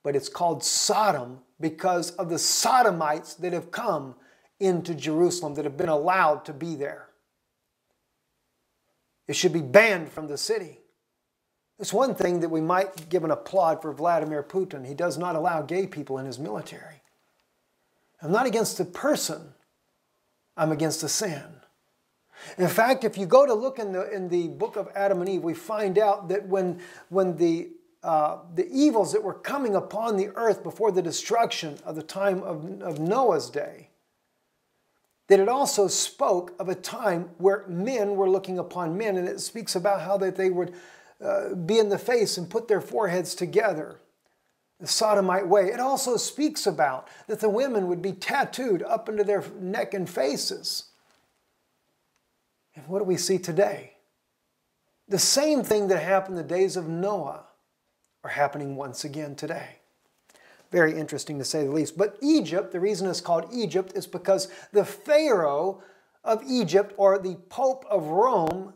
but it's called Sodom because of the Sodomites that have come into Jerusalem, that have been allowed to be there. It should be banned from the city. It's one thing that we might give an applaud for Vladimir Putin. He does not allow gay people in his military. I'm not against the person. I'm against the sin. In fact, if you go to look in the book of Adam and Eve, we find out that when the evils that were coming upon the earth before the destruction of the time of Noah's day, that it also spoke of a time where men were looking upon men, and it speaks about how that they would be in the face and put their foreheads together, the sodomite way. It also speaks about that the women would be tattooed up into their neck and faces. And what do we see today? The same thing that happened in the days of Noah are happening once again today. Very interesting to say the least. But Egypt, the reason it's called Egypt is because the Pharaoh of Egypt, or the Pope of Rome,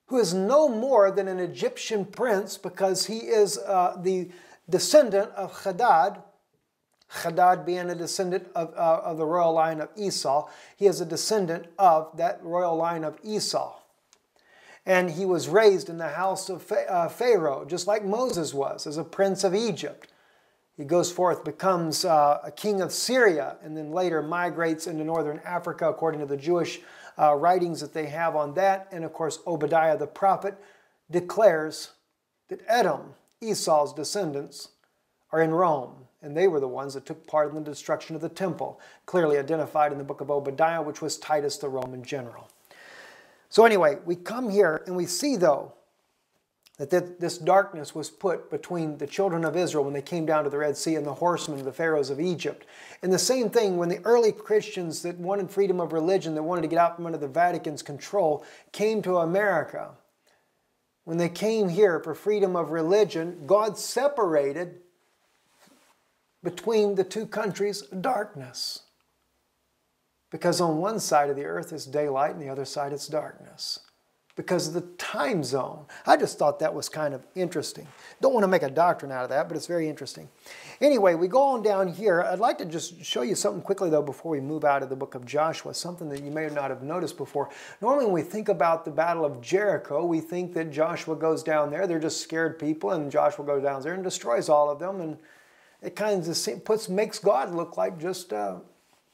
who is no more than an Egyptian prince because he is the descendant of Hadad, Hadad being a descendant of the royal line of Esau. He is a descendant of that royal line of Esau. And he was raised in the house of Pharaoh, just like Moses was, as a prince of Egypt. He goes forth, becomes a king of Syria, and then later migrates into northern Africa, according to the Jewish writings that they have on that. And of course, Obadiah the prophet declares that Edom, Esau's descendants, are in Rome. And they were the ones that took part in the destruction of the temple, clearly identified in the book of Obadiah, which was Titus the Roman general. So anyway, we come here and we see, though, that this darkness was put between the children of Israel when they came down to the Red Sea and the horsemen, the pharaohs of Egypt. And the same thing when the early Christians that wanted freedom of religion, that wanted to get out from under the Vatican's control, came to America. When they came here for freedom of religion, God separated between the two countries darkness. Because on one side of the earth is daylight and the other side is darkness. Because of the time zone. I just thought that was kind of interesting. Don't want to make a doctrine out of that, but it's very interesting. Anyway, we go on down here. I'd like to just show you something quickly, though, before we move out of the book of Joshua, something that you may not have noticed before. Normally, when we think about the Battle of Jericho, we think that Joshua goes down there. They're just scared people, and Joshua goes down there and destroys all of them. And it kind of makes God look like just a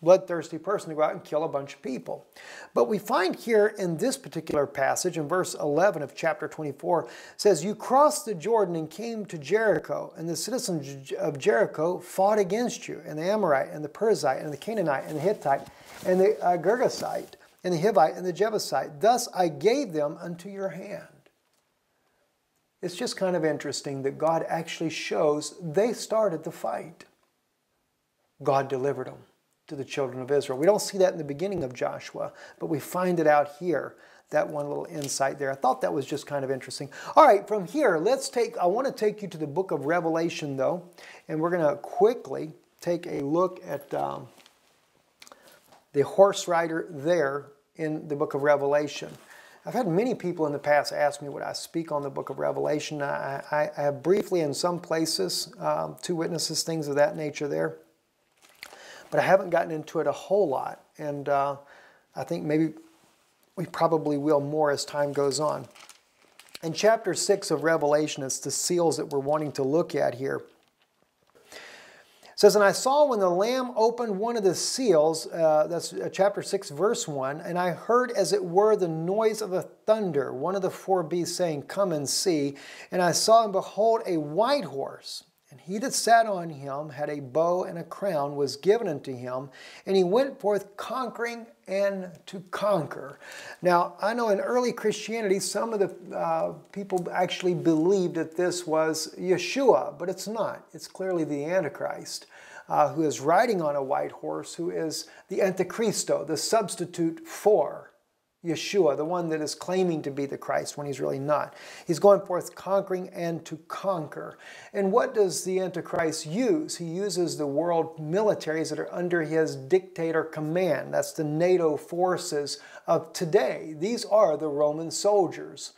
bloodthirsty person to go out and kill a bunch of people. But we find here in this particular passage, in verse 11 of chapter 24, says, "You crossed the Jordan and came to Jericho, and the citizens of Jericho fought against you, and the Amorite, and the Perizzite, and the Canaanite, and the Hittite, and the Girgashite, and the Hivite, and the Jebusite. Thus I gave them unto your hand." It's just kind of interesting that God actually shows they started the fight. God delivered them to the children of Israel. We don't see that in the beginning of Joshua, but we find it out here, that one little insight there. I thought that was just kind of interesting. All right, from here, I want to take you to the book of Revelation, though, and we're going to quickly take a look at the horse rider there in the book of Revelation. I've had many people in the past ask me would I speak on the book of Revelation. I have briefly in some places, 2 witnesses, things of that nature there. But I haven't gotten into it a whole lot, and I think maybe we probably will more as time goes on. In chapter 6 of Revelation, it's the seals that we're wanting to look at here. It says, "And I saw when the Lamb opened one of the seals," that's chapter 6, verse 1, "and I heard as it were the noise of a thunder, one of the 4 beasts saying, Come and see. And I saw and behold a white horse. And he that sat on him had a bow, and a crown was given unto him, and he went forth conquering and to conquer." Now, I know in early Christianity, some of the people actually believed that this was Yeshua, but it's not. It's clearly the Antichrist, who is riding on a white horse, who is the Antichristo, the substitute for Yeshua, the one that is claiming to be the Christ when he's really not. He's going forth conquering and to conquer. And what does the Antichrist use? He uses the world militaries that are under his dictator command. That's the NATO forces of today. These are the Roman soldiers.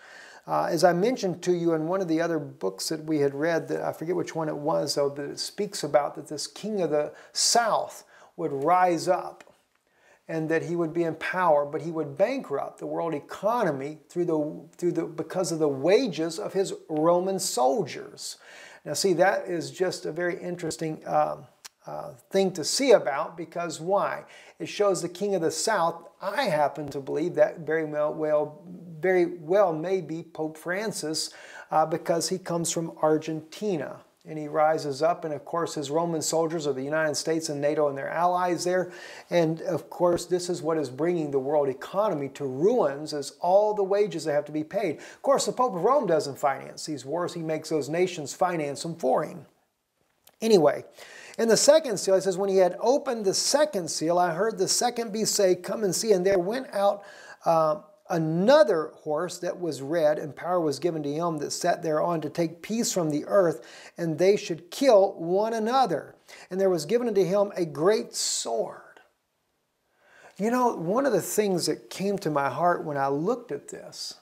As I mentioned to you in one of the other books that we had read, that I forget which one it was, though, that it speaks about that this king of the south would rise up and that he would be in power, but he would bankrupt the world economy because of the wages of his Roman soldiers. Now see, that is just a very interesting thing to see about, because why? It shows the king of the south. I happen to believe that very well may be Pope Francis, because he comes from Argentina. And he rises up, and of course his Roman soldiers are the United States and NATO and their allies there. And of course this is what is bringing the world economy to ruins, is all the wages that have to be paid. Of course the Pope of Rome doesn't finance these wars. He makes those nations finance them for him. Anyway, in the second seal, it says, when he had opened the second seal, I heard the second beast say, come and see. And there went out another horse that was red, and power was given to him that sat thereon to take peace from the earth, and they should kill one another. And there was given unto him a great sword. You know, one of the things that came to my heart when I looked at this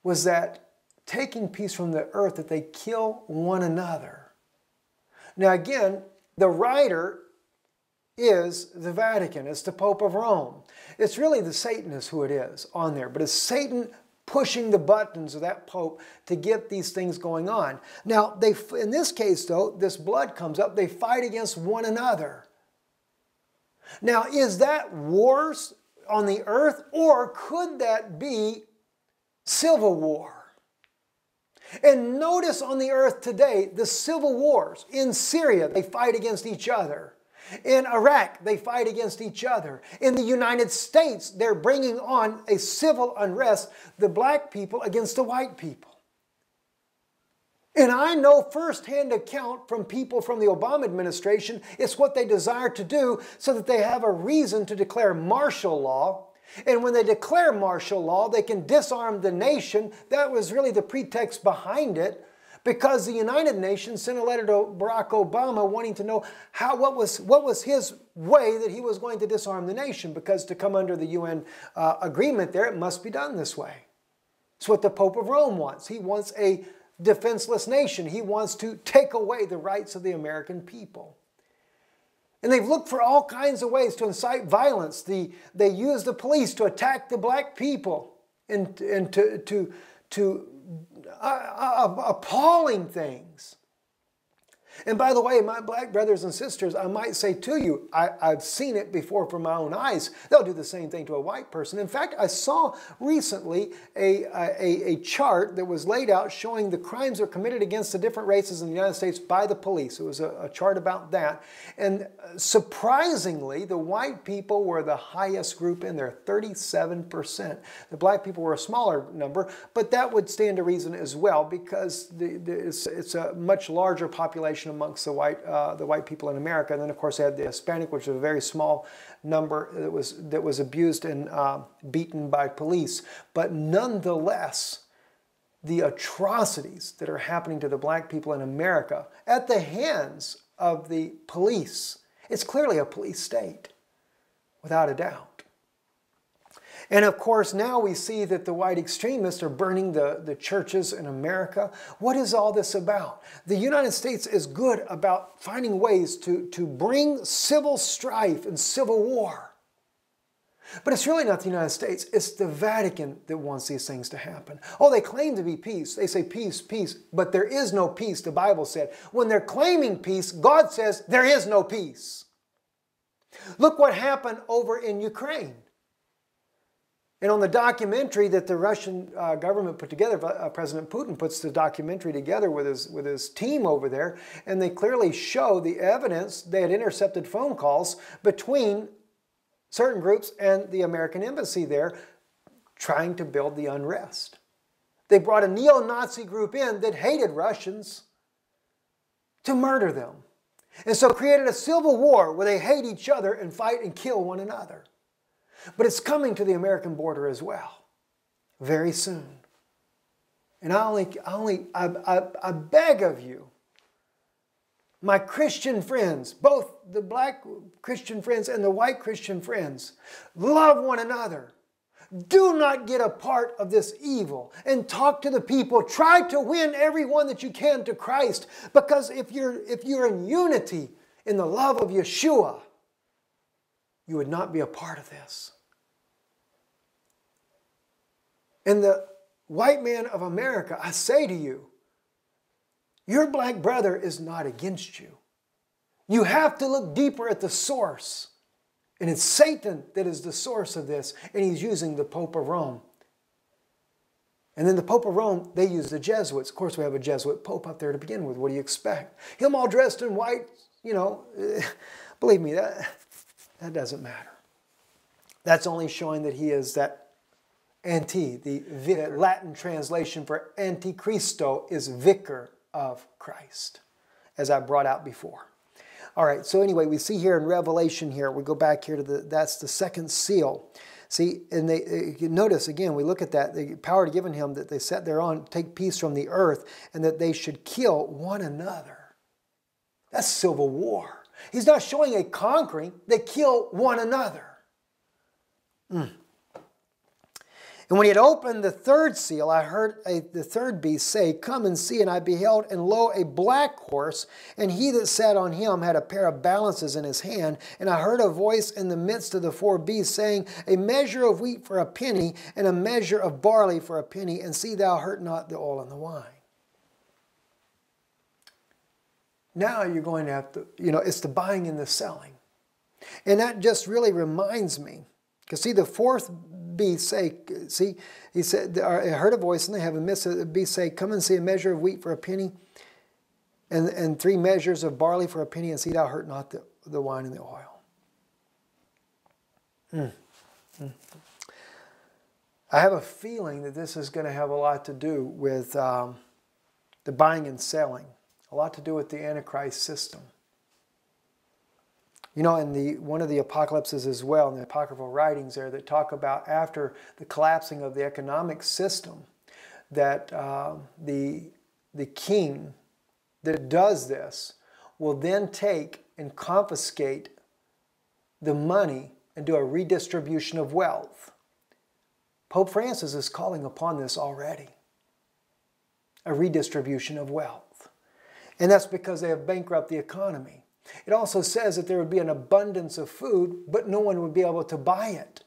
was that taking peace from the earth, that they kill one another. Now again, the writer is the Vatican. It's the Pope of Rome. It's really the Satan is who it is on there. But it's Satan pushing the buttons of that Pope to get these things going on. Now, in this case, though, this blood comes up. They fight against one another. Now, is that wars on the earth, or could that be civil war? And notice on the earth today, the civil wars. In Syria, they fight against each other. In Iraq, they fight against each other. In the United States, they're bringing on a civil unrest, the black people against the white people. And I know firsthand account from people from the Obama administration, it's what they desire to do so that they have a reason to declare martial law. And when they declare martial law, they can disarm the nation. That was really the pretext behind it, because the United Nations sent a letter to Barack Obama wanting to know what was his way that he was going to disarm the nation, because to come under the UN agreement there, it must be done this way. It's what the Pope of Rome wants. He wants a defenseless nation. He wants to take away the rights of the American people. And they've looked for all kinds of ways to incite violence. They use the police to attack the black people and to appalling things. And by the way, my black brothers and sisters, I might say to you, I've seen it before from my own eyes. They'll do the same thing to a white person. In fact, I saw recently a chart that was laid out showing the crimes that are committed against the different races in the United States by the police. It was a chart about that. And surprisingly, the white people were the highest group in there, 37%. The black people were a smaller number, but that would stand to reason as well, because it's a much larger population amongst the white people in America. And then of course they had the Hispanic, which was a very small number that was abused and beaten by police. But nonetheless, the atrocities that are happening to the black people in America at the hands of the police, it's clearly a police state, without a doubt. And of course, now we see that the white extremists are burning the churches in America. What is all this about? The United States is good about finding ways to bring civil strife and civil war. But it's really not the United States. It's the Vatican that wants these things to happen. Oh, they claim to be peace. They say peace, peace. But there is no peace, the Bible said. When they're claiming peace, God says there is no peace. Look what happened over in Ukraine. And on the documentary that the Russian government put together, President Putin puts the documentary together with his team over there, and they clearly show the evidence. They had intercepted phone calls between certain groups and the American embassy there, trying to build the unrest. They brought a neo-Nazi group in that hated Russians to murder them. And so created a civil war where they hate each other and fight and kill one another. But it's coming to the American border as well, very soon. And I beg of you, my Christian friends, both the black Christian friends and the white Christian friends, love one another. Do not get a part of this evil, and talk to the people. Try to win everyone that you can to Christ, because if you're in unity in the love of Yeshua, you would not be a part of this. And the white man of America, I say to you, your black brother is not against you. You have to look deeper at the source. And it's Satan that is the source of this, and he's using the Pope of Rome. And then the Pope of Rome, they use the Jesuits. Of course, we have a Jesuit Pope up there to begin with. What do you expect? Him all dressed in white, you know, believe me, that doesn't matter. That's only showing that he is that the Latin translation for Antichristo is vicar of Christ, as I brought out before. All right, so anyway, we see here in Revelation here, we go back here to that's the second seal. See, and notice again, we look at that, the power given him that they set thereon, take peace from the earth, and that they should kill one another. That's civil war. He's not showing a conquering, they kill one another. And when he had opened the third seal, I heard the third beast say, Come and see. And I beheld, and lo, a black horse, and he that sat on him had a pair of balances in his hand. And I heard a voice in the midst of the four beasts, saying, A measure of wheat for a penny, and a measure of barley for a penny, and see thou hurt not the oil and the wine. Now you're going to have to, it's the buying and the selling. And that just really reminds me, because see, the fourth beast say, see, he said, I heard a voice in the heaven, the beast say, Come and see a measure of wheat for a penny, and 3 measures of barley for a penny, and see thou hurt not the wine and the oil. I have a feeling that this is going to have a lot to do with the buying and selling, a lot to do with the Antichrist system. In one of the apocalypses as well, in the apocryphal writings there that talk about after the collapsing of the economic system, that the king that does this will then take and confiscate the money and do a redistribution of wealth. Pope Francis is calling upon this already, a redistribution of wealth. And that's because they have bankrupted the economy. It also says that there would be an abundance of food, but no one would be able to buy it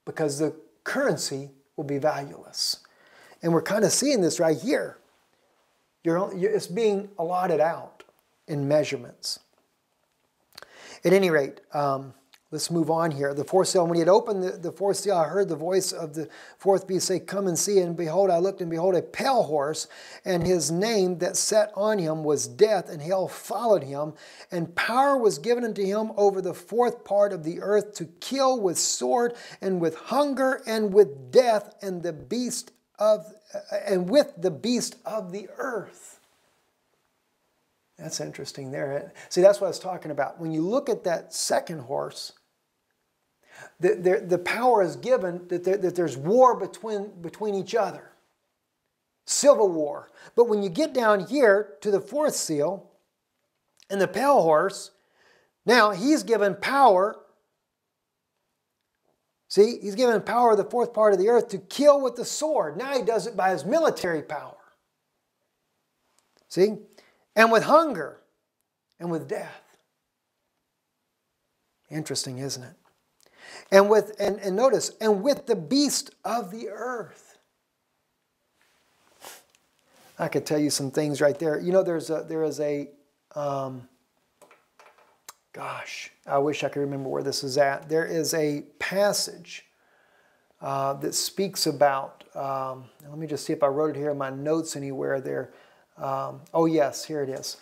because the currency will be valueless. And we're kind of seeing this right here. It's being allotted out in measurements. At any rate, let's move on here. The fourth seal, when he had opened the fourth seal, I heard the voice of the fourth beast say, Come and see. And behold, I looked, and behold, a pale horse, and his name that sat on him was Death, and hell followed him. And power was given unto him over the fourth part of the earth to kill with sword, and with hunger, and with death, and with the beast of the earth. That's interesting there. See, that's what I was talking about. When you look at that second horse, the power is given that there's war between each other. Civil war. But when you get down here to the fourth seal and the pale horse, now he's given power. See, he's given power of the fourth part of the earth to kill with the sword. Now he does it by his military power. See? And with hunger and with death. Interesting, isn't it? And notice, and with the beast of the earth. I could tell you some things right there. There is a gosh, I wish I could remember where this is at. There is a passage that speaks about, let me just see if I wrote it here in my notes anywhere there. Oh yes, here it is.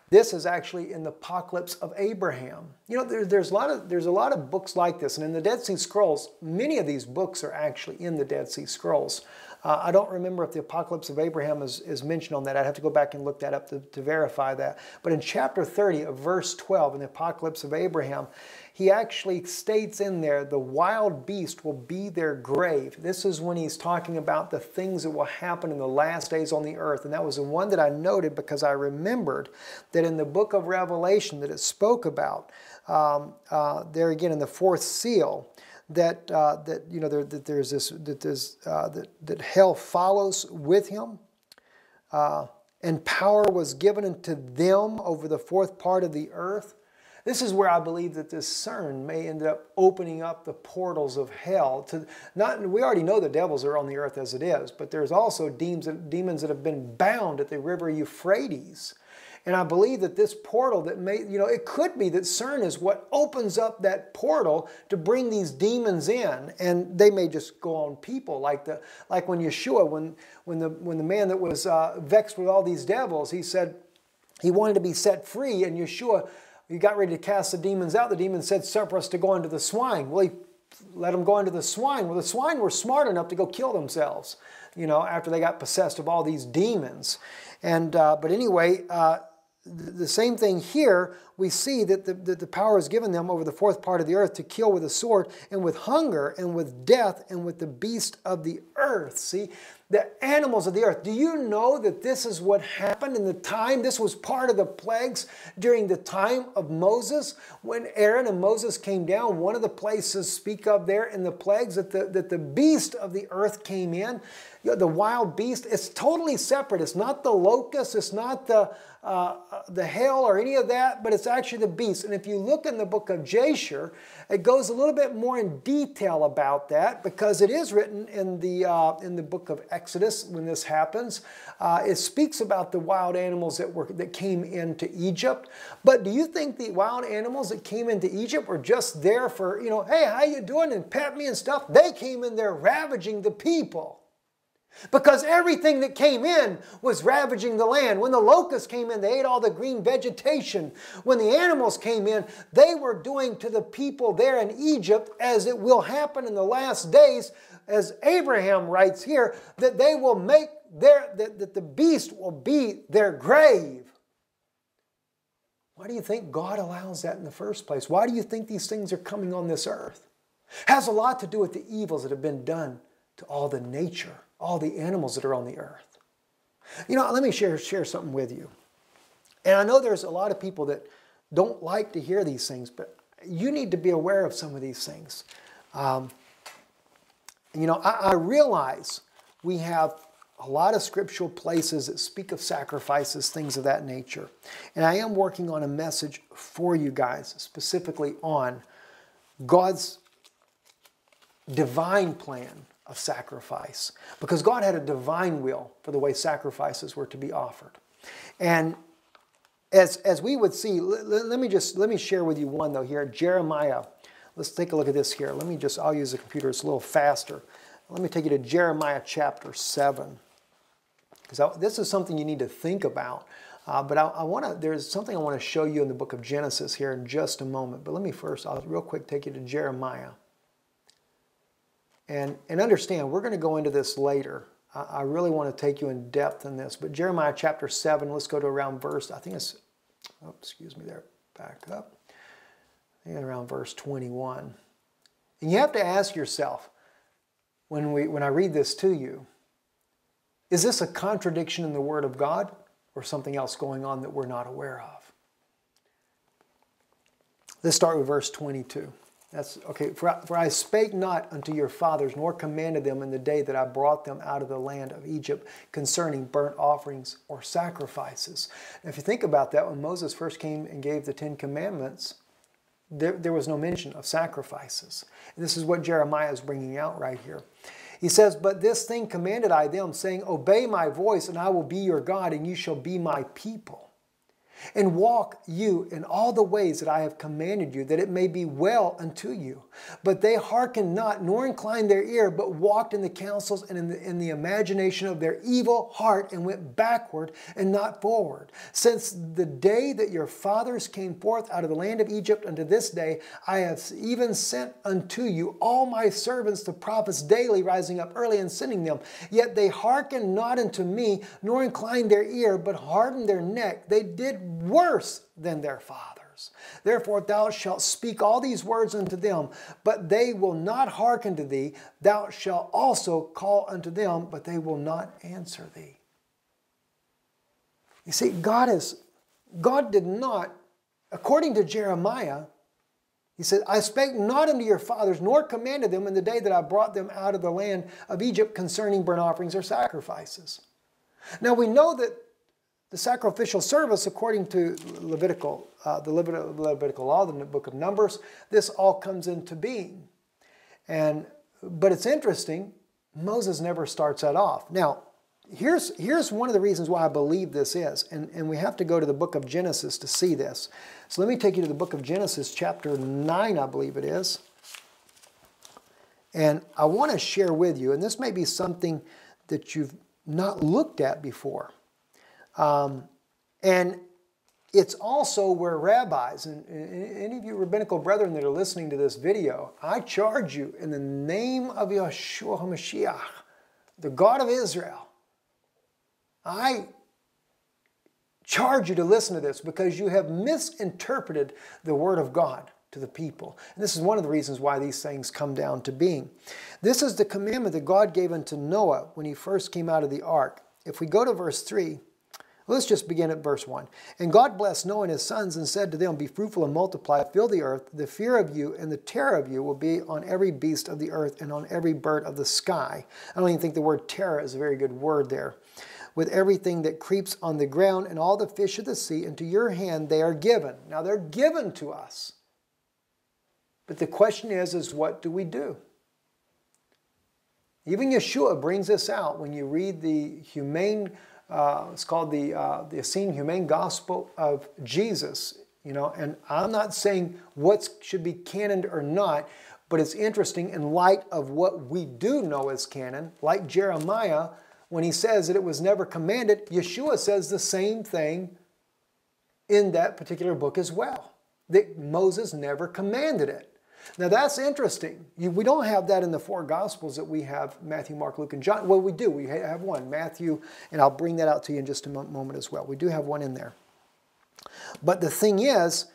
This is actually in the Apocalypse of Abraham. There's a lot of books like this, and in the Dead Sea Scrolls, many of these books are actually in the Dead Sea Scrolls. I don't remember if the Apocalypse of Abraham is mentioned on that. I'd have to go back and look that up to verify that. But in chapter 30 of verse 12 in the Apocalypse of Abraham, he actually states in there, the wild beast will be their grave. This is when he's talking about the things that will happen in the last days on the earth. And that was the one that I noted because I remembered that in the book of Revelation that it spoke about, there again in the fourth seal, that you know that there's this that hell follows with him, and power was given unto them over the fourth part of the earth. This is where I believe that this CERN may end up opening up the portals of hell. We already know the devils are on the earth as it is, but there's also demons that have been bound at the river Euphrates. And I believe that this portal that may, you know, it could be that CERN is what opens up that portal to bring these demons in, and they may just go on people like when Yeshua, when the man that was vexed with all these devils, he said he wanted to be set free, and Yeshua, he got ready to cast the demons out. The demons said, "Suffer us to go into the swine." Well, he let them go into the swine. Well, the swine were smart enough to go kill themselves, you know, after they got possessed of all these demons. And but anyway, the same thing here. We see that the power is given them over the fourth part of the earth to kill with a sword and with hunger and with death and with the beast of the earth. See, the animals of the earth. Do you know that this is what happened in the time? This was part of the plagues during the time of Moses. When Aaron and Moses came down, one of the places speak of there in the plagues that the beast of the earth came in. The wild beast, it's totally separate. It's not the locust, it's not the hail or any of that, but it's actually the beast. And if you look in the book of Jasher, it goes a little bit more in detail about that, because it is written in the book of Exodus when this happens. It speaks about the wild animals that came into Egypt. But do you think the wild animals that came into Egypt were just there for, you know, hey, how you doing, and pet me and stuff? They came in there ravaging the people. Because everything that came in was ravaging the land. When the locusts came in, they ate all the green vegetation. When the animals came in, they were doing to the people there in Egypt, as it will happen in the last days, as Abraham writes here, that they will make that the beast will be their grave. Why do you think God allows that in the first place? Why do you think these things are coming on this earth? It has a lot to do with the evils that have been done to all the nature, all the animals that are on the earth. You know, let me share something with you. And I know there's a lot of people that don't like to hear these things, but you need to be aware of some of these things. You know, I realize we have a lot of scriptural places that speak of sacrifices, things of that nature. And I am working on a message for you guys, specifically on God's divine plan of sacrifice, because God had a divine will for the way sacrifices were to be offered. And as we would see, let me share with you one though here, Jeremiah. Let's take a look at this here. I'll use the computer, it's a little faster. Let me take you to Jeremiah chapter 7, because this is something you need to think about. But there's something I want to show you in the book of Genesis here in just a moment. But let me first, I'll real quick take you to Jeremiah. And understand, we're going to go into this later. I really want to take you in depth in this. But Jeremiah chapter 7, let's go to around verse, I think it's, oh, excuse me there, back up. I think around verse 21. And you have to ask yourself, when I read this to you, is this a contradiction in the Word of God or something else going on that we're not aware of? Let's start with verse 22. That's okay. For I spake not unto your fathers, nor commanded them in the day that I brought them out of the land of Egypt concerning burnt offerings or sacrifices. And if you think about that, when Moses first came and gave the 10 Commandments, there was no mention of sacrifices. And this is what Jeremiah is bringing out right here. He says, but this thing commanded I them, saying, obey my voice, and I will be your God, and you shall be my people. And walk you in all the ways that I have commanded you, that it may be well unto you. But they hearkened not, nor inclined their ear, but walked in the counsels and in the imagination of their evil heart, and went backward and not forward. Since the day that your fathers came forth out of the land of Egypt unto this day, I have even sent unto you all my servants the prophets daily, rising up early and sending them. Yet they hearkened not unto me, nor inclined their ear, but hardened their neck. They did worse than their fathers. Therefore thou shalt speak all these words unto them, but they will not hearken to thee. Thou shalt also call unto them, but they will not answer thee. You see, God did not, according to Jeremiah, He said, I spake not unto your fathers, nor commanded them in the day that I brought them out of the land of Egypt concerning burnt offerings or sacrifices. Now we know that the sacrificial service, according to the Levitical law, the book of Numbers, this all comes into being. But it's interesting, Moses never starts that off. Now, here's one of the reasons why I believe this is, and we have to go to the book of Genesis to see this. So let me take you to the book of Genesis, chapter 9, I believe it is. And I want to share with you, and this may be something that you've not looked at before. And it's also where rabbis, and any of you rabbinical brethren that are listening to this video, I charge you in the name of Yeshua HaMashiach, the God of Israel, I charge you to listen to this because you have misinterpreted the Word of God to the people. And this is one of the reasons why these things come down to being. This is the commandment that God gave unto Noah when he first came out of the ark. If we go to verse 3, let's just begin at verse 1. And God blessed Noah and his sons and said to them, be fruitful and multiply, fill the earth. The fear of you and the terror of you will be on every beast of the earth and on every bird of the sky. I don't even think the word terror is a very good word there. With everything that creeps on the ground and all the fish of the sea, into your hand they are given. Now they're given to us. But the question is what do we do? Even Yeshua brings this out when you read the humane, it's called the Essene Humane Gospel of Jesus. You know, and I'm not saying what should be canoned or not, but it's interesting in light of what we do know as canon, like Jeremiah, when he says that it was never commanded, Yeshua says the same thing in that particular book as well, that Moses never commanded it. Now that's interesting. We don't have that in the four Gospels that we have, Matthew, Mark, Luke, and John. Well, we do. We have one, Matthew, and I'll bring that out to you in just a moment as well. We do have one in there. But the thing is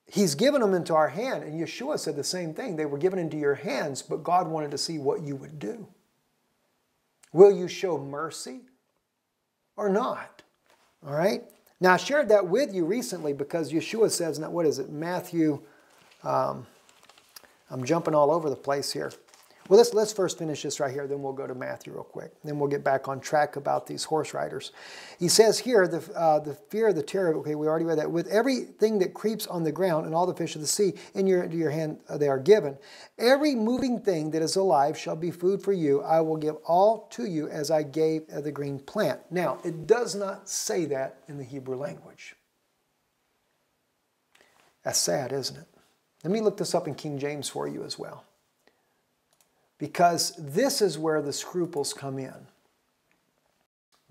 he's given them into our hand, and Yeshua said the same thing. They were given into your hands, but God wanted to see what you would do. Will you show mercy or not? All right? Now, I shared that with you recently because Yeshua says, now what is it, Matthew, I'm jumping all over the place here. Well, let's first finish this right here, then we'll go to Matthew real quick. Then we'll get back on track about these horse riders. He says here, the fear, the terror, okay, we already read that. With everything that creeps on the ground and all the fish of the sea, into your hand they are given. Every moving thing that is alive shall be food for you. I will give all to you as I gave the green plant. Now, it does not say that in the Hebrew language. That's sad, isn't it? Let me look this up in King James for you as well. Because this is where the scruples come in.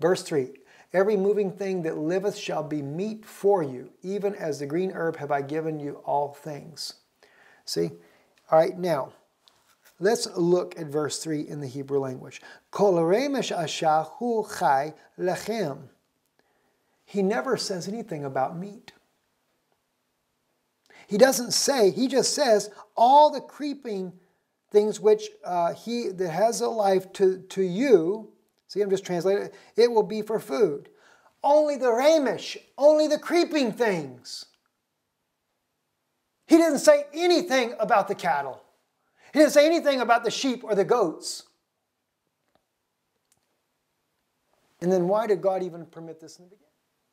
Verse 3, every moving thing that liveth shall be meat for you, even as the green herb have I given you all things. See? All right, now, let's look at verse 3 in the Hebrew language. Kol remesh asha hu chai lechem. He never says anything about meat. He doesn't say, he just says, all the creeping things which he that has a life to you, see, I'm just translating it, it will be for food. Only the ramish, only the creeping things. He didn't say anything about the cattle. He didn't say anything about the sheep or the goats. And then why did God even permit this in the beginning?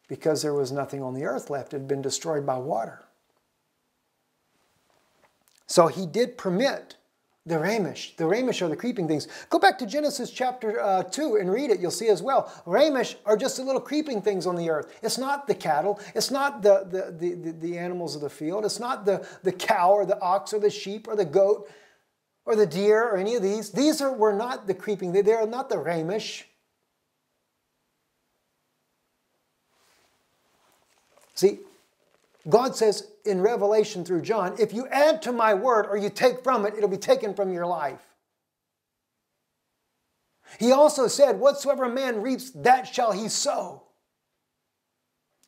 Because there was nothing on the earth left. It had been destroyed by water. So he did permit the ramish. The ramish are the creeping things. Go back to Genesis chapter 2 and read it. You'll see as well. Ramish are just the little creeping things on the earth. It's not the cattle. It's not the animals of the field. It's not the cow or the ox or the sheep or the goat or the deer or any of these. These were not the creeping. They are not the ramish. See, God says in Revelation through John, if you add to my word or you take from it, it'll be taken from your life. He also said, whatsoever a man reaps, that shall he sow.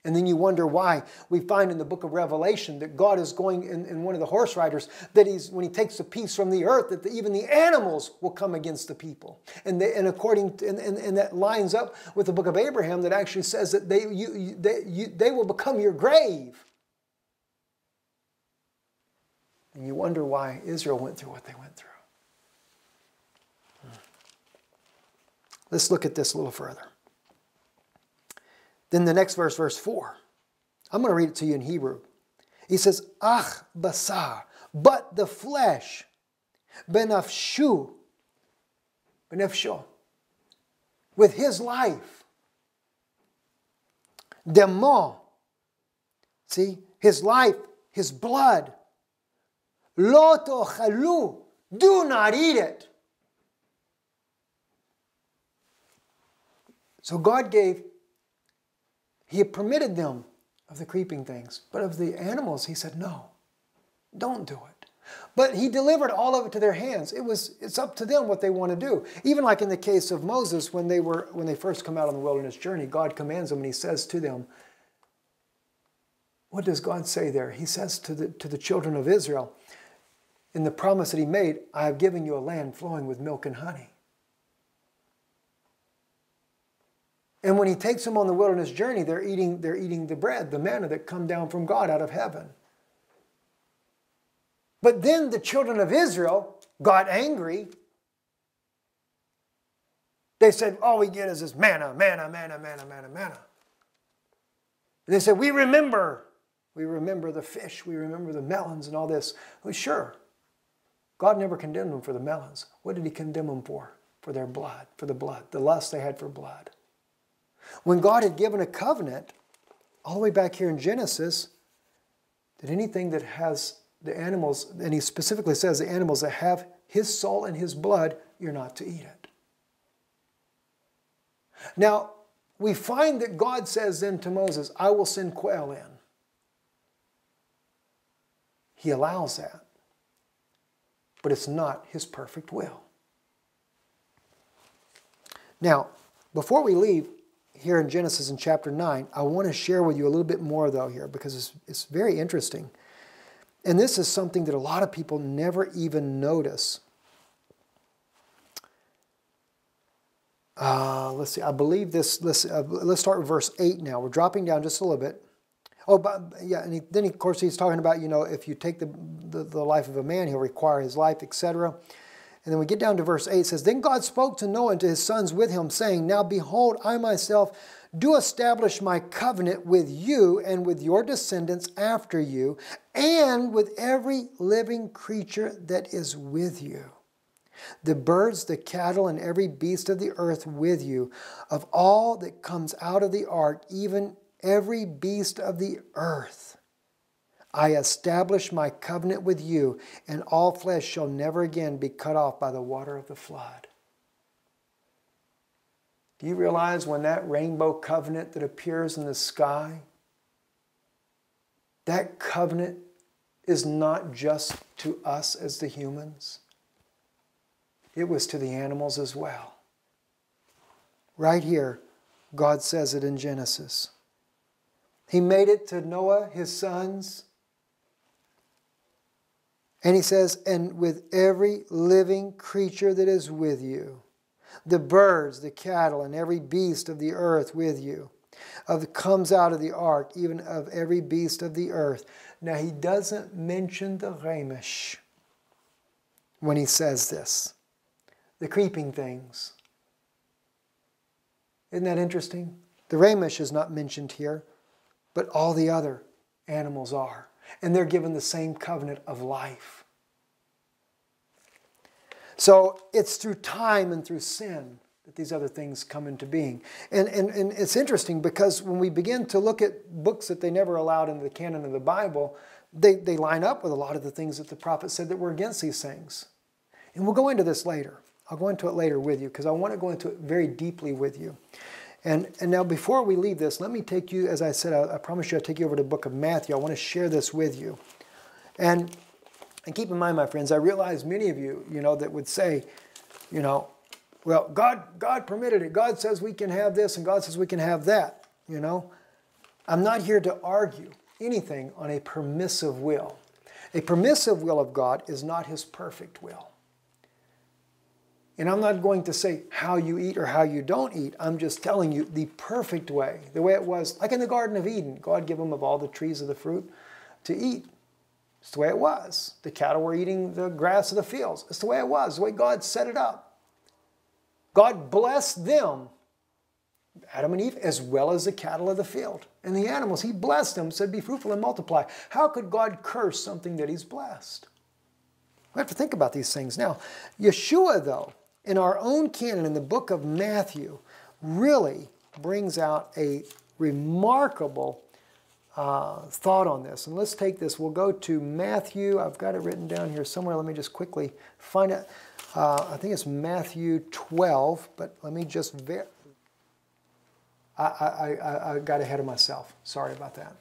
And then you wonder why we find in the book of Revelation that God is going in one of the horse riders, that when he takes a piece from the earth, that even the animals will come against the people. And that lines up with the book of Abraham that actually says that they will become your grave. And you wonder why Israel went through what they went through. Let's look at this a little further. Then the next verse, verse 4. I'm going to read it to you in Hebrew. He says, Ach basar, but the flesh, benafshu, with his life. Demo, see, his life, his blood. Loto chalu, do not eat it. So God He permitted them of the creeping things, but of the animals, He said, no, don't do it. But He delivered all of it to their hands. It's up to them what they want to do. Even like in the case of Moses, when they first come out on the wilderness journey, God commands them and He says to them, what does God say there? He says to the children of Israel, in the promise that He made, I have given you a land flowing with milk and honey. And when He takes them on the wilderness journey, they're eating the bread, the manna that come down from God out of heaven. But then the children of Israel got angry. They said, all we get is this manna, manna, manna, manna, manna, manna. And they said, we remember the fish, we remember the melons and all this. Well, sure. God never condemned them for the melons. What did He condemn them for? For their blood, for the blood, the lust they had for blood. When God had given a covenant, all the way back here in Genesis, that anything that has the animals, and He specifically says the animals that have His soul and His blood, you're not to eat it. Now, we find that God says then to Moses, I will send quail in. He allows that. But it's not His perfect will. Now, before we leave here in Genesis in chapter 9, I want to share with you a little bit more though here because it's very interesting. And this is something that a lot of people never even notice. Let's see, I believe this, let's start with verse 8 now. We're dropping down just a little bit. Oh, but yeah, and then of course he's talking about, if you take the life of a man, he'll require his life, etc. And then we get down to verse 8. It says, Then God spoke to Noah and to his sons with him, saying, Now behold, I myself do establish my covenant with you and with your descendants after you, and with every living creature that is with you. The birds, the cattle, and every beast of the earth with you, of all that comes out of the ark, even every beast of the earth. I establish my covenant with you, and all flesh shall never again be cut off by the water of the flood. Do you realize when that rainbow covenant that appears in the sky, that covenant is not just to us as the humans. It was to the animals as well. Right here, God says it in Genesis. He made it to Noah, his sons. And He says, and with every living creature that is with you, the birds, the cattle, and every beast of the earth with you, comes out of the ark, even of every beast of the earth. Now He doesn't mention the Ramish when He says this. The creeping things. Isn't that interesting? The Ramish is not mentioned here, but all the other animals are. And they're given the same covenant of life. So it's through time and through sin that these other things come into being. And it's interesting because when we begin to look at books that they never allowed into the canon of the Bible, they line up with a lot of the things that the prophet said that were against these things. And we'll go into this later. I'll go into it later with you because I want to go into it very deeply with you. And now before we leave this, let me take you, as I said, I promise you I'll take you over to the book of Matthew. I want to share this with you. And keep in mind, my friends, I realize many of you, that would say, well, God permitted it. God says we can have this and God says we can have that, I'm not here to argue anything on a permissive will. A permissive will of God is not His perfect will. And I'm not going to say how you eat or how you don't eat. I'm just telling you the perfect way, the way it was, like in the Garden of Eden. God gave them of all the trees of the fruit to eat. It's the way it was. The cattle were eating the grass of the fields. It's the way it was, the way God set it up. God blessed them, Adam and Eve, as well as the cattle of the field. And the animals, He blessed them, said, be fruitful and multiply. How could God curse something that He's blessed? We have to think about these things. Now, Yeshua, though, in our own canon, in the book of Matthew, really brings out a remarkable thought on this. And let's take this. We'll go to Matthew. I've got it written down here somewhere. Let me just quickly find it. I think it's Matthew 12, but let me just I got ahead of myself. Sorry about that.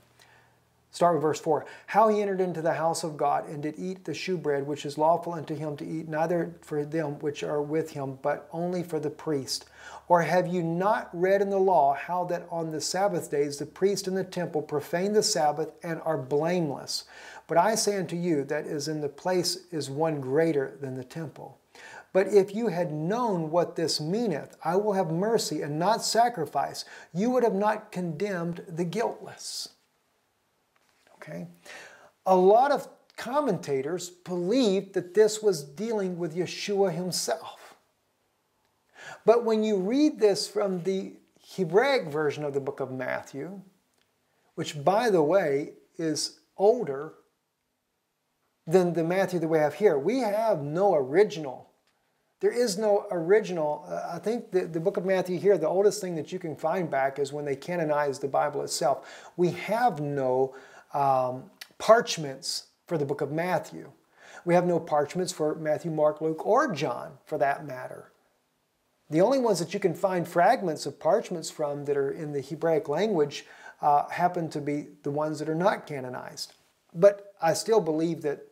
Start with verse 4. How he entered into the house of God and did eat the shewbread, which is lawful unto him to eat, neither for them which are with him, but only for the priest. Or have you not read in the law how that on the Sabbath days the priest in the temple profane the Sabbath and are blameless? But I say unto you that is in the place is one greater than the temple. But if you had known what this meaneth, I will have mercy and not sacrifice, you would have not condemned the guiltless. Okay? A lot of commentators believed that this was dealing with Yeshua Himself. But when you read this from the Hebraic version of the book of Matthew, which, by the way, is older than the Matthew that we have here, we have no original. There is no original. I think the book of Matthew here, the oldest thing that you can find back is when they canonized the Bible itself. We have no parchments for the book of Matthew. We have no parchments for Matthew, Mark, Luke, or John, for that matter. The only ones that you can find fragments of parchments from that are in the Hebraic language happen to be the ones that are not canonized. But I still believe that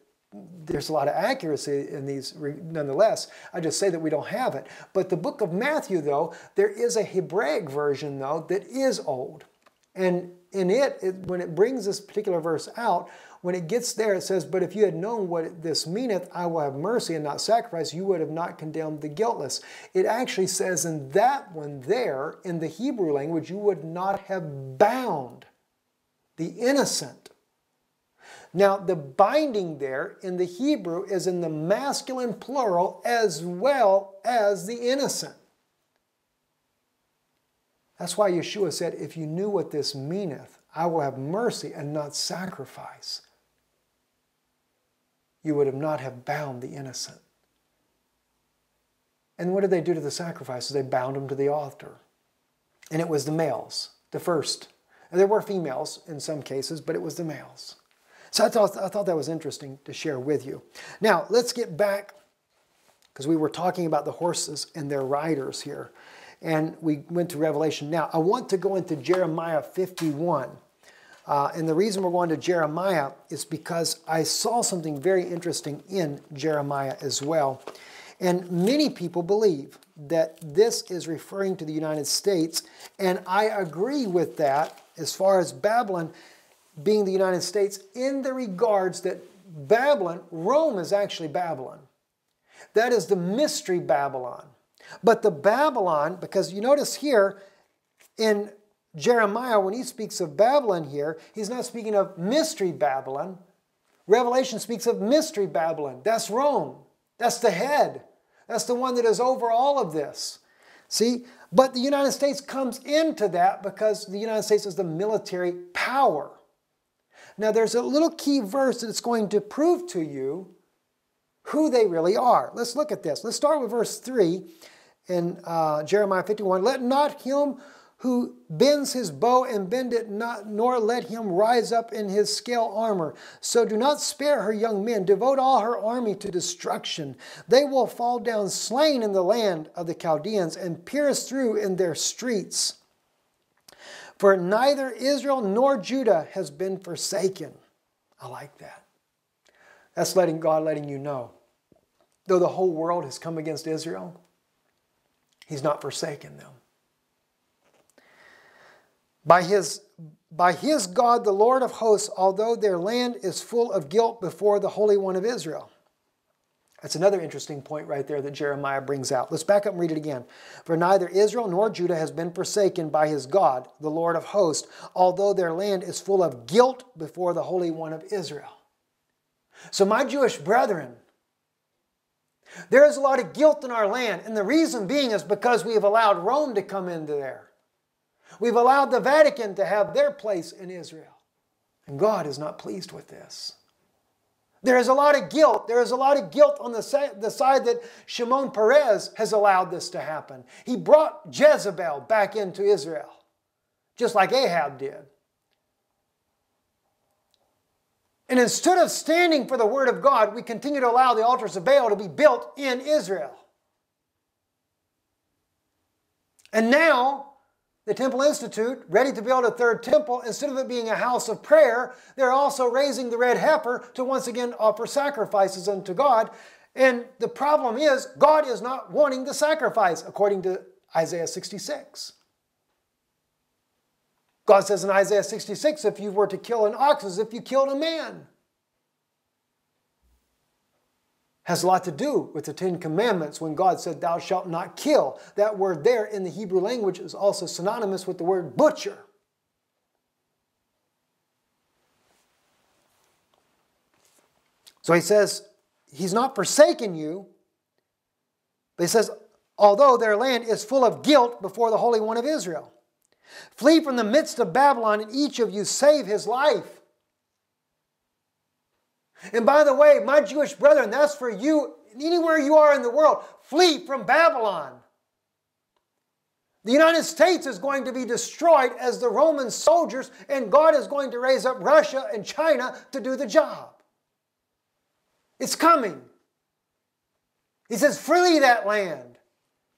there's a lot of accuracy in these nonetheless. I just say that we don't have it. But the book of Matthew, though, there is a Hebraic version, though, that is old. And in it, when it brings this particular verse out, when it gets there, it says, but if you had known what this meaneth, I will have mercy and not sacrifice, you would have not condemned the guiltless. It actually says in that one there, in the Hebrew language, you would not have bound the innocent. Now, the binding there in the Hebrew is in the masculine plural as well as the innocent. That's why Yeshua said, if you knew what this meaneth, I will have mercy and not sacrifice, you would have not have bound the innocent. And what did they do to the sacrifices? They bound them to the altar. And it was the males, the first. And there were females in some cases, but it was the males. So I thought that was interesting to share with you. Now, let's get back, because we were talking about the horses and their riders here. And we went to Revelation. Now, I want to go into Jeremiah 51. And the reason we're going to Jeremiah is because I saw something very interesting in Jeremiah as well. And many people believe that this is referring to the United States. And I agree with that as far as Babylon being the United States in the regards that Babylon, Rome is actually Babylon. That is the mystery Babylon. But the Babylon, because you notice here in Jeremiah, when he speaks of Babylon here, he's not speaking of mystery Babylon. Revelation speaks of mystery Babylon. That's Rome. That's the head. That's the one that is over all of this. See? But the United States comes into that because the United States is the military power. Now there's a little key verse that's going to prove to you who they really are. Let's look at this. Let's start with verse 3 in Jeremiah 51. Let not him who bends his bow and bend it not, nor let him rise up in his scale armor. So do not spare her young men. Devote all her army to destruction. They will fall down slain in the land of the Chaldeans and pierce through in their streets. For neither Israel nor Judah has been forsaken. I like that. That's God letting you know. Though the whole world has come against Israel, He's not forsaken them. By his God, the Lord of hosts, although their land is full of guilt before the Holy One of Israel. That's another interesting point right there that Jeremiah brings out. Let's back up and read it again. For neither Israel nor Judah has been forsaken by his God, the Lord of hosts, although their land is full of guilt before the Holy One of Israel. So my Jewish brethren, there is a lot of guilt in our land, and the reason being is because we have allowed Rome to come into there. We've allowed the Vatican to have their place in Israel. And God is not pleased with this. There is a lot of guilt. There is a lot of guilt on the side that Shimon Peres has allowed this to happen. He brought Jezebel back into Israel, just like Ahab did. And instead of standing for the Word of God, we continue to allow the altars of Baal to be built in Israel. And now, the Temple Institute, ready to build a third temple, instead of it being a house of prayer, they're also raising the red heifer to once again offer sacrifices unto God. And the problem is, God is not wanting the sacrifice, according to Isaiah 66. God says in Isaiah 66, if you were to kill an ox as if you killed a man. Has a lot to do with the Ten Commandments when God said, thou shalt not kill. That word there in the Hebrew language is also synonymous with the word butcher. So he says, he's not forsaken you, but he says, although their land is full of guilt before the Holy One of Israel. Flee from the midst of Babylon, and each of you save his life. And by the way, my Jewish brethren, that's for you, anywhere you are in the world, flee from Babylon. The United States is going to be destroyed as the Roman soldiers, and God is going to raise up Russia and China to do the job. It's coming. He says, flee that land.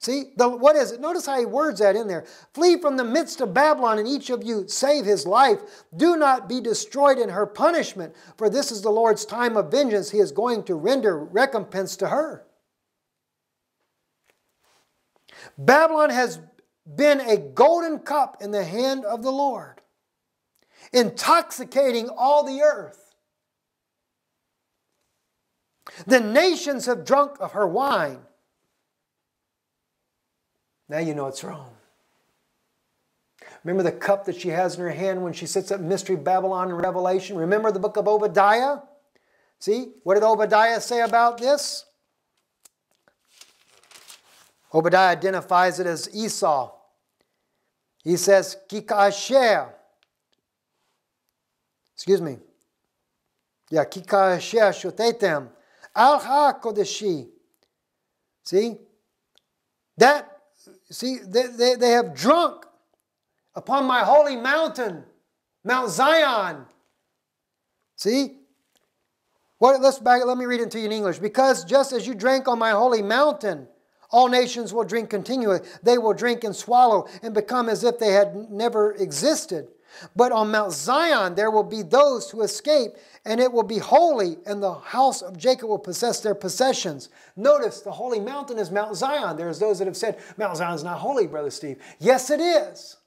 See, what is it? Notice how he words that in there. Flee from the midst of Babylon, and each of you save his life. Do not be destroyed in her punishment, for this is the Lord's time of vengeance. He is going to render recompense to her. Babylon has been a golden cup in the hand of the Lord, intoxicating all the earth. The nations have drunk of her wine. Now you know it's wrong. Remember the cup that she has in her hand when she sits at Mystery Babylon in Revelation? Remember the book of Obadiah? See, what did Obadiah say about this? Obadiah identifies it as Esau. He says, Kikasher. Excuse me. Yeah, Kikasher shotetem. Al-ha kodeshi. See? They have drunk upon my holy mountain, Mount Zion. See? Let me read it to you in English. Because just as you drank on my holy mountain, all nations will drink continually. They will drink and swallow and become as if they had never existed. But on Mount Zion there will be those who escape, and it will be holy, and the house of Jacob will possess their possessions. Notice the holy mountain is Mount Zion. There's those that have said, Mount Zion is not holy, Brother Steve. Yes, it is.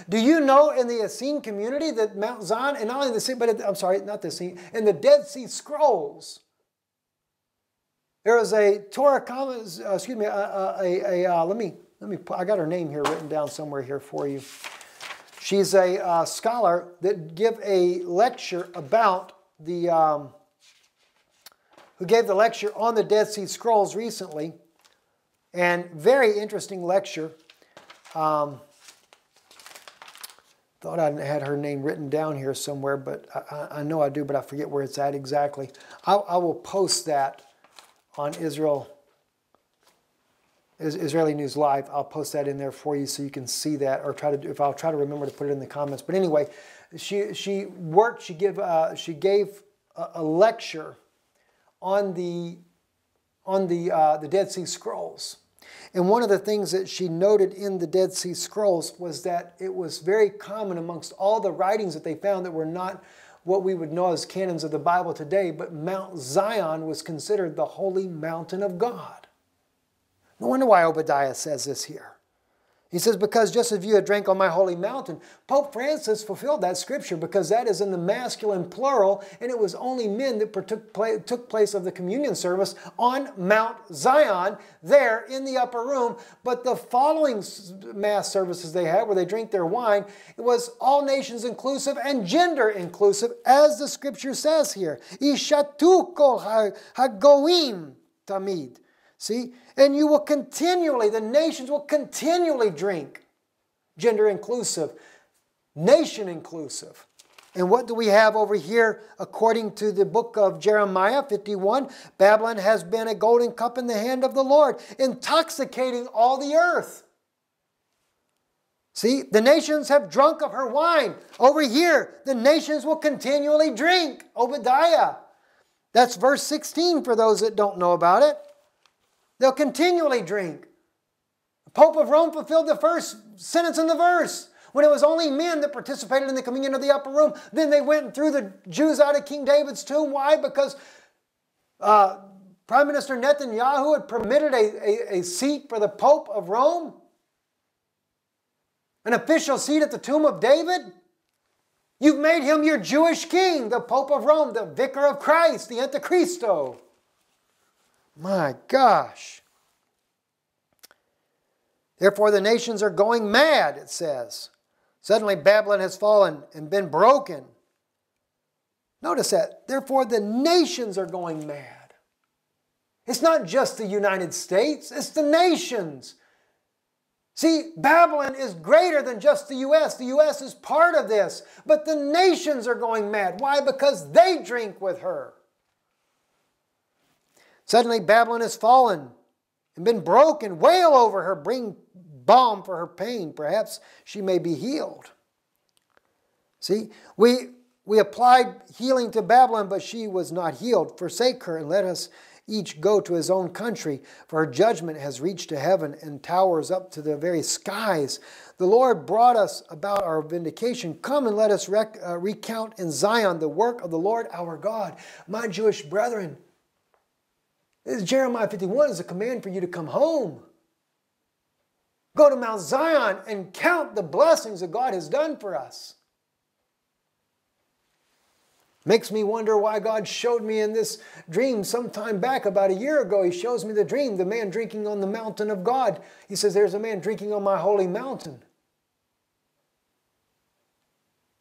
Do you know in the Essene community that Mount Zion, and not only the Essene, but not the Essene, in the Dead Sea Scrolls, there is a Torah, I got her name here written down somewhere here for you. She's a scholar that gave a lecture about who gave the lecture on the Dead Sea Scrolls recently, and very interesting lecture. Thought I had her name written down here somewhere, but I know I do, but I forget where it's at exactly. I will post that on Israeli News Live. I'll post that in there for you so you can see that, or I'll try to remember to put it in the comments. But anyway, she gave a lecture on the Dead Sea Scrolls. And one of the things that she noted in the Dead Sea Scrolls was that it was very common amongst all the writings that they found that were not what we would know as canons of the Bible today, but Mount Zion was considered the holy mountain of God. No wonder why Obadiah says this here. He says, because just as you had drank on my holy mountain. Pope Francis fulfilled that scripture because that is in the masculine plural, and it was only men that took place of the communion service on Mount Zion, there in the upper room. But the following mass services they had, where they drink their wine, it was all nations inclusive and gender inclusive, as the scripture says here. Ishatu kol hagoim tamid. See? And you will continually, the nations will continually drink. Gender inclusive, nation inclusive. And what do we have over here according to the book of Jeremiah 51? Babylon has been a golden cup in the hand of the Lord, intoxicating all the earth. See, the nations have drunk of her wine. Over here, the nations will continually drink. Obadiah. That's verse 16 for those that don't know about it. They'll continually drink. The Pope of Rome fulfilled the first sentence in the verse. When it was only men that participated in the communion of the upper room, then they went and threw the Jews out of King David's tomb. Why? Because Prime Minister Netanyahu had permitted a seat for the Pope of Rome. An official seat at the tomb of David. You've made him your Jewish king, the Pope of Rome, the Vicar of Christ, the Antichristo. My gosh. Therefore the nations are going mad, it says. Suddenly Babylon has fallen and been broken. Notice that. Therefore the nations are going mad. It's not just the United States, it's the nations. See, Babylon is greater than just the U.S. The U.S. is part of this. But the nations are going mad. Why? Because they drink with her. Suddenly Babylon has fallen and been broken. Wail over her. Bring balm for her pain. Perhaps she may be healed. See, we applied healing to Babylon, but she was not healed. Forsake her and let us each go to his own country, for her judgment has reached to heaven and towers up to the very skies. The Lord brought us about our vindication. Come and let us recount in Zion the work of the Lord our God. My Jewish brethren, Jeremiah 51 is a command for you to come home. Go to Mount Zion and count the blessings that God has done for us. Makes me wonder why God showed me in this dream sometime back, about a year ago. He shows me the dream, the man drinking on the mountain of God. He says, there's a man drinking on my holy mountain.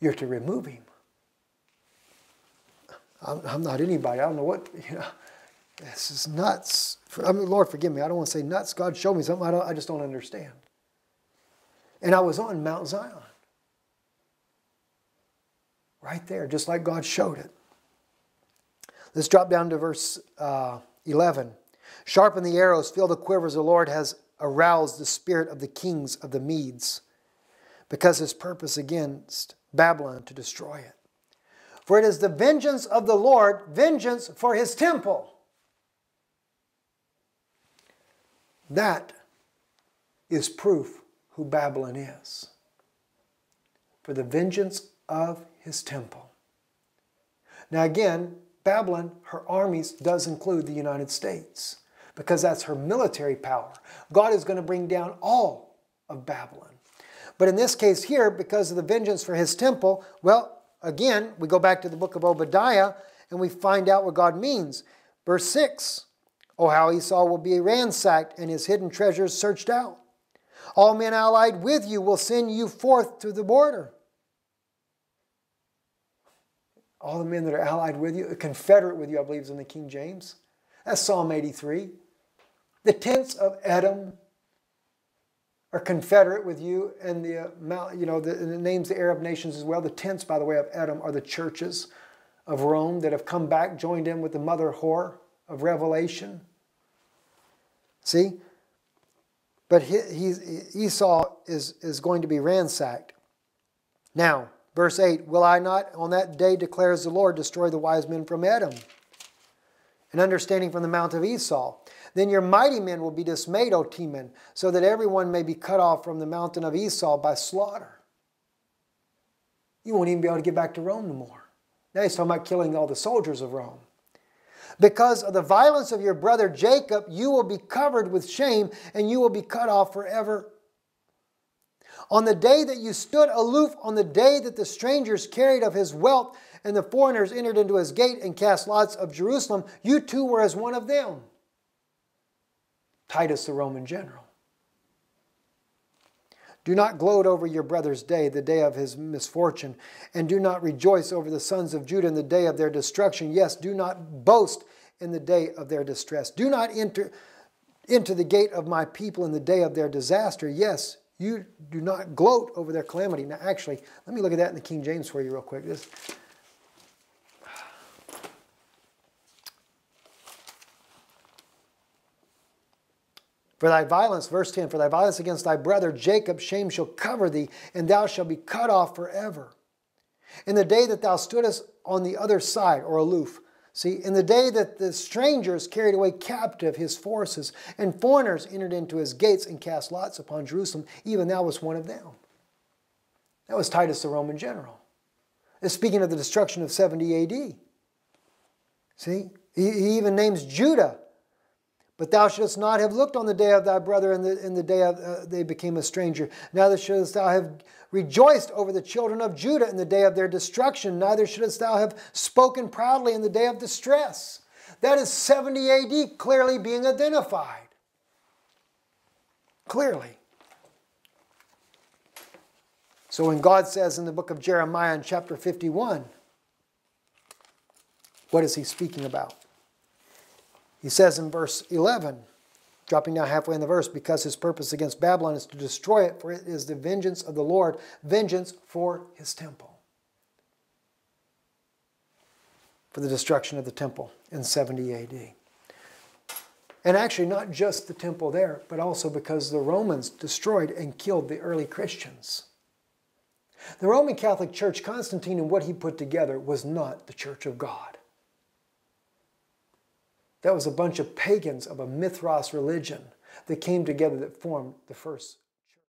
You're to remove him. I'm not anybody. I don't know what, this is nuts. Lord, forgive me. I don't want to say nuts. God showed me something I just don't understand. And I was on Mount Zion. Right there, just like God showed it. Let's drop down to verse 11. Sharpen the arrows, fill the quivers. The Lord has aroused the spirit of the kings of the Medes, because his purpose against Babylon to destroy it. For it is the vengeance of the Lord, vengeance for his temple. That is proof who Babylon is. For the vengeance of his temple. Now again, Babylon, her armies does include the United States, because that's her military power. God is going to bring down all of Babylon. But in this case here, because of the vengeance for his temple, well, again, we go back to the book of Obadiah and we find out what God means. Verse 6, oh, how Esau will be ransacked and his hidden treasures searched out. All men allied with you will send you forth to the border. All the men that are allied with you, confederate with you, I believe is in the King James. That's Psalm 83. The tents of Edom are confederate with you, and the names the Arab nations as well. The tents, by the way, of Edom are the churches of Rome that have come back, joined in with the mother whore of Revelation. See? But Esau is going to be ransacked. Now, verse 8, will I not on that day, declares the Lord, destroy the wise men from Edom, and understanding from the mount of Esau? Then your mighty men will be dismayed, O Teman, so that everyone may be cut off from the mountain of Esau by slaughter. You won't even be able to get back to Rome no more. Now he's talking about killing all the soldiers of Rome. Because of the violence of your brother Jacob, you will be covered with shame, and you will be cut off forever. On the day that you stood aloof, on the day that the strangers carried of his wealth, and the foreigners entered into his gate and cast lots of Jerusalem, you too were as one of them. Titus, the Roman general. Do not gloat over your brother's day, the day of his misfortune, and do not rejoice over the sons of Judah in the day of their destruction. Yes, do not boast in the day of their distress. Do not enter into the gate of my people in the day of their disaster. Yes, you do not gloat over their calamity. Now, actually, let me look at that in the King James for you real quick. For thy violence, verse 10, for thy violence against thy brother Jacob, shame shall cover thee, and thou shalt be cut off forever. In the day that thou stoodest on the other side, or aloof, see, in the day that the strangers carried away captive his forces, and foreigners entered into his gates and cast lots upon Jerusalem, even thou wast one of them. That was Titus, the Roman general. It's speaking of the destruction of 70 AD. See, he even names Judah. But thou shouldst not have looked on the day of thy brother in the day of they became a stranger. Neither shouldst thou have rejoiced over the children of Judah in the day of their destruction. Neither shouldst thou have spoken proudly in the day of distress. That is 70 AD clearly being identified. Clearly. So when God says in the book of Jeremiah in chapter 51, what is he speaking about? He says in verse 11, dropping down halfway in the verse, because his purpose against Babylon is to destroy it, for it is the vengeance of the Lord, vengeance for his temple. For the destruction of the temple in 70 AD. And actually not just the temple there, but also because the Romans destroyed and killed the early Christians. The Roman Catholic Church, Constantine and what he put together was not the Church of God. That was a bunch of pagans of a mythros religion that came together that formed the first